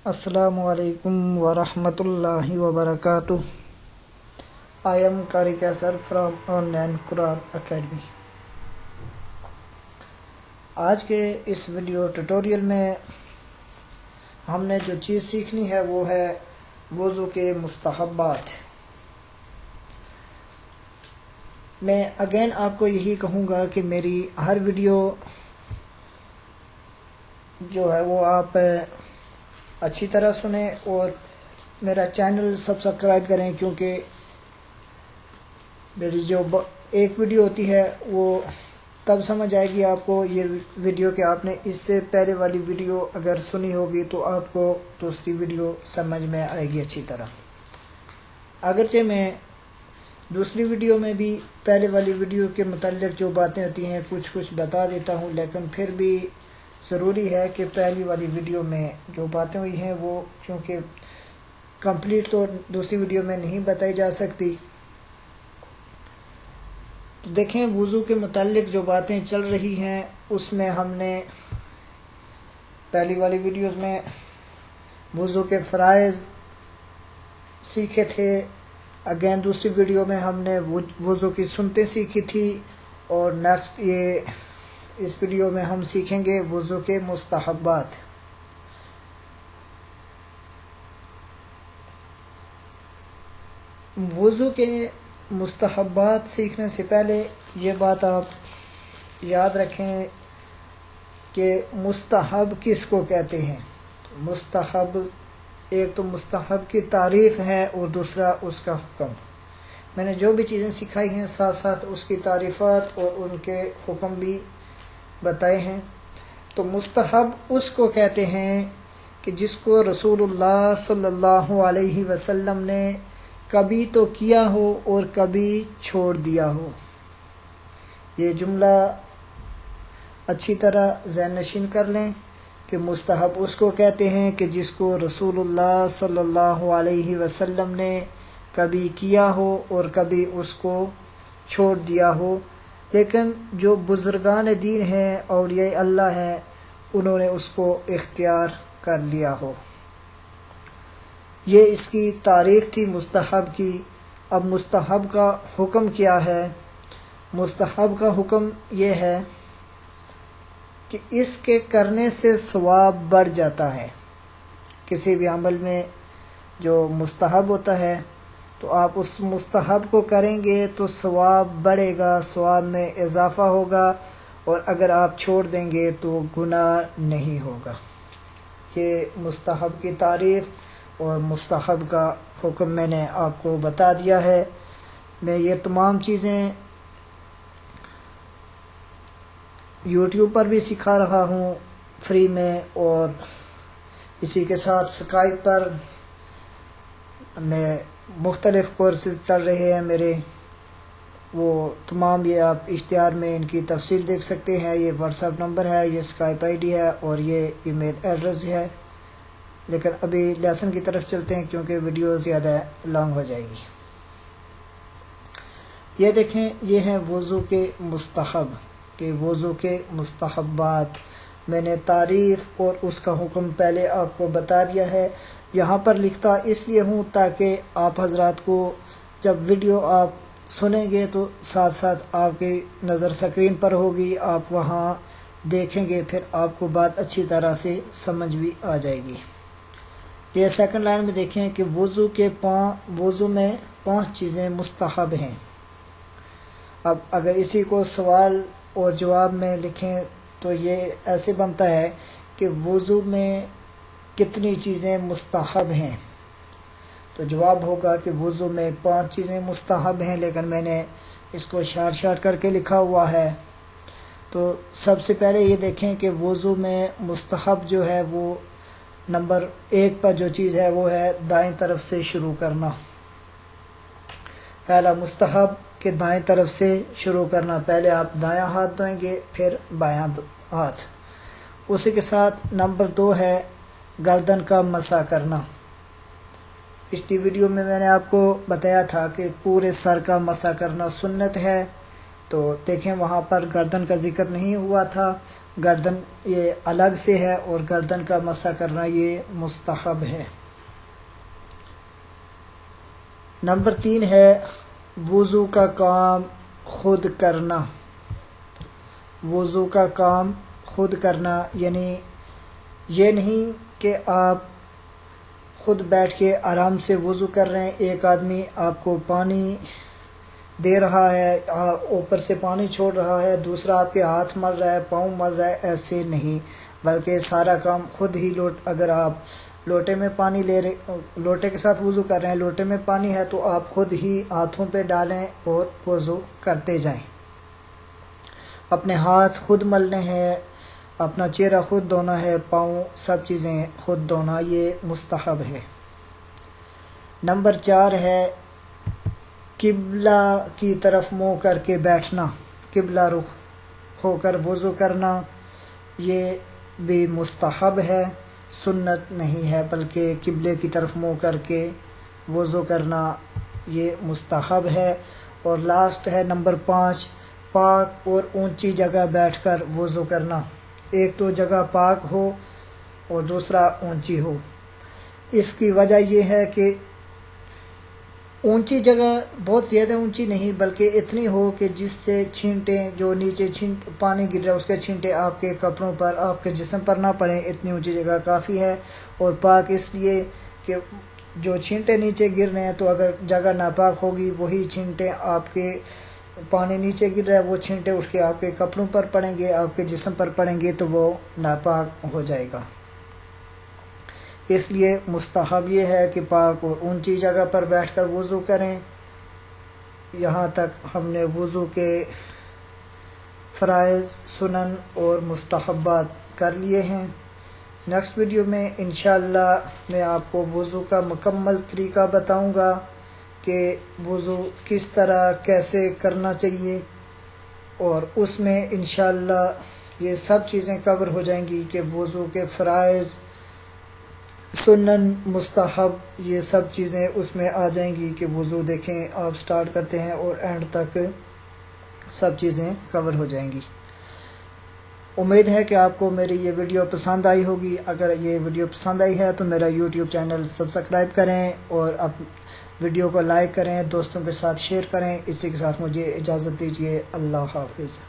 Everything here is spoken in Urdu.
السلام علیکم ورحمۃ اللہ وبرکاتہ۔ I am Qari Kaisar from Online Quran Academy۔ آج کے اس ویڈیو ٹیوٹوریل میں ہم نے جو چیز سیکھنی ہے وہ ہے وضو کے مستحبات۔ میں اگین آپ کو یہی کہوں گا کہ میری ہر ویڈیو جو ہے وہ آپ اچھی طرح سنیں اور میرا چینل سبسکرائب کریں، کیونکہ میری جو ایک ویڈیو ہوتی ہے وہ تب سمجھ آئے گی آپ کو یہ ویڈیو کہ آپ نے اس سے پہلے والی ویڈیو اگر سنی ہوگی تو آپ کو دوسری ویڈیو سمجھ میں آئے گی اچھی طرح۔ اگرچہ میں دوسری ویڈیو میں بھی پہلے والی ویڈیو کے متعلق جو باتیں ہوتی ہیں کچھ بتا دیتا ہوں، لیکن پھر بھی ضروری ہے کہ پہلی والی ویڈیو میں جو باتیں ہوئی ہیں وہ کیونکہ کمپلیٹ تو دوسری ویڈیو میں نہیں بتائی جا سکتی۔ تو دیکھیں وضو کے متعلق جو باتیں چل رہی ہیں اس میں ہم نے پہلی والی ویڈیوز میں وضو کے فرائض سیکھے تھے، اگین دوسری ویڈیو میں ہم نے وضو کی سنتیں سیکھی تھی، اور نیکسٹ اس ویڈیو میں ہم سیکھیں گے وضو کے مستحبات۔ وضو کے مستحبات سیکھنے سے پہلے یہ بات آپ یاد رکھیں کہ مستحب کس کو کہتے ہیں۔ مستحب، ایک تو مستحب کی تعریف ہے اور دوسرا اس کا حکم۔ میں نے جو بھی چیزیں سکھائی ہیں ساتھ ساتھ اس کی تعریفات اور ان کے حکم بھی بتائے ہیں۔ تو مستحب اس کو کہتے ہیں کہ جس کو رسول اللہ صلی اللہ علیہ وسلم نے کبھی تو کیا ہو اور کبھی چھوڑ دیا ہو۔ یہ جملہ اچھی طرح ذہن نشین کر لیں کہ مستحب اس کو کہتے ہیں کہ جس کو رسول اللہ صلی اللہ علیہ وسلم نے کبھی کیا ہو اور کبھی اس کو چھوڑ دیا ہو، لیکن جو بزرگان دین ہیں، اولیاء اللہ ہیں، انہوں نے اس کو اختیار کر لیا ہو۔ یہ اس کی تعریف تھی مستحب کی۔ اب مستحب کا حکم کیا ہے؟ مستحب کا حکم یہ ہے کہ اس کے کرنے سے ثواب بڑھ جاتا ہے۔ کسی بھی عمل میں جو مستحب ہوتا ہے تو آپ اس مستحب کو کریں گے تو ثواب بڑھے گا، ثواب میں اضافہ ہوگا، اور اگر آپ چھوڑ دیں گے تو گناہ نہیں ہوگا۔ یہ مستحب کی تعریف اور مستحب کا حکم میں نے آپ کو بتا دیا ہے۔ میں یہ تمام چیزیں یوٹیوب پر بھی سکھا رہا ہوں فری میں، اور اسی کے ساتھ اسکائپ پر میں مختلف کورسز چل رہے ہیں میرے، وہ تمام یہ آپ اشتہار میں ان کی تفصیل دیکھ سکتے ہیں۔ یہ واٹس ایپ نمبر ہے، یہ اسکائپ آئی ڈی ہے، اور یہ ای میل ایڈریس ہے۔ لیکن ابھی لیسن کی طرف چلتے ہیں کیونکہ ویڈیو زیادہ لانگ ہو جائے گی۔ یہ دیکھیں، یہ ہیں وضو کے مستحب، کہ وضو کے مستحبات۔ میں نے تعریف اور اس کا حکم پہلے آپ کو بتا دیا ہے۔ یہاں پر لکھتا اس لیے ہوں تاکہ آپ حضرات کو جب ویڈیو آپ سنیں گے تو ساتھ ساتھ آپ کی نظر سکرین پر ہوگی، آپ وہاں دیکھیں گے، پھر آپ کو بات اچھی طرح سے سمجھ بھی آ جائے گی۔ یہ سیکنڈ لائن میں دیکھیں کہ وضو میں 5 چیزیں مستحب ہیں۔ اب اگر اسی کو سوال اور جواب میں لکھیں تو یہ ایسے بنتا ہے کہ وضو میں کتنی چیزیں مستحب ہیں، تو جواب ہوگا کہ وضو میں 5 چیزیں مستحب ہیں، لیکن میں نے اس کو شارٹ کر کے لکھا ہوا ہے۔ تو سب سے پہلے یہ دیکھیں کہ وضو میں مستحب جو ہے وہ نمبر 1 پر جو چیز ہے وہ ہے دائیں طرف سے شروع کرنا۔ پہلا مستحب کہ دائیں طرف سے شروع کرنا، پہلے آپ دایاں ہاتھ دھوئیں گے پھر بایاں ہاتھ۔ اسی کے ساتھ نمبر 2 ہے گردن کا مسح کرنا۔ پچھلی ویڈیو میں نے آپ کو بتایا تھا کہ پورے سر کا مسح کرنا سنت ہے، تو دیکھیں وہاں پر گردن کا ذکر نہیں ہوا تھا، گردن یہ الگ سے ہے اور گردن کا مسح کرنا یہ مستحب ہے۔ نمبر 3 ہے وضو کا کام خود کرنا۔ وضو کا کام خود کرنا یعنی یہ نہیں کہ آپ خود بیٹھ کے آرام سے وضو کر رہے ہیں، ایک آدمی آپ کو پانی دے رہا ہے، اوپر سے پانی چھوڑ رہا ہے، دوسرا آپ کے ہاتھ مل رہا ہے، پاؤں مل رہا ہے، ایسے نہیں، بلکہ سارا کام خود ہی اگر آپ لوٹے میں پانی لوٹے کے ساتھ وضو کر رہے ہیں، لوٹے میں پانی ہے تو آپ خود ہی ہاتھوں پہ ڈالیں اور وضو کرتے جائیں۔ اپنے ہاتھ خود ملنے ہیں، اپنا چہرہ خود دھونا ہے، پاؤں سب چیزیں خود دھونا یہ مستحب ہے۔ نمبر 4 ہے قبلہ کی طرف منہ کر کے بیٹھنا، قبلہ رخ ہو کر وضو کرنا یہ بھی مستحب ہے، سنت نہیں ہے، بلکہ قبلے کی طرف منہ کر کے وضو کرنا یہ مستحب ہے۔ اور لاسٹ ہے نمبر 5 پاک اور اونچی جگہ بیٹھ کر وضو کرنا، ایک تو جگہ پاک ہو اور دوسرا اونچی ہو۔ اس کی وجہ یہ ہے کہ اونچی جگہ بہت زیادہ اونچی نہیں بلکہ اتنی ہو کہ جس سے چھینٹیں جو نیچے پانی گر رہا ہے اس کے چھینٹے آپ کے کپڑوں پر آپ کے جسم پر نہ پڑیں، اتنی اونچی جگہ کافی ہے۔ اور پاک اس لیے کہ جو چھینٹے نیچے گر رہے ہیں تو اگر جگہ ناپاک ہوگی وہی چھینٹے آپ کے پانی نیچے گر رہا ہے وہ چھینٹے اٹھ کے آپ کے کپڑوں پر پڑیں گے، آپ کے جسم پر پڑیں گے تو وہ ناپاک ہو جائے گا۔ اس لیے مستحب یہ ہے کہ پاک اور اونچی جگہ پر بیٹھ کر وضو کریں۔ یہاں تک ہم نے وضو کے فرائض، سنن اور مستحبات کر لیے ہیں۔ نیکسٹ ویڈیو میں انشاءاللہ میں آپ کو وضو کا مکمل طریقہ بتاؤں گا کہ وضو کس طرح کیسے کرنا چاہیے، اور اس میں انشاءاللہ یہ سب چیزیں کور ہو جائیں گی کہ وضو کے فرائض، سنن، مستحب یہ سب چیزیں اس میں آ جائیں گی کہ وضو دیکھیں آپ سٹارٹ کرتے ہیں اور اینڈ تک سب چیزیں کور ہو جائیں گی۔ امید ہے کہ آپ کو میری یہ ویڈیو پسند آئی ہوگی۔ اگر یہ ویڈیو پسند آئی ہے تو میرا یوٹیوب چینل سبسکرائب کریں اور ویڈیو کو لائک کریں، دوستوں کے ساتھ شیئر کریں۔ اسی کے ساتھ مجھے اجازت دیجیے، اللہ حافظ۔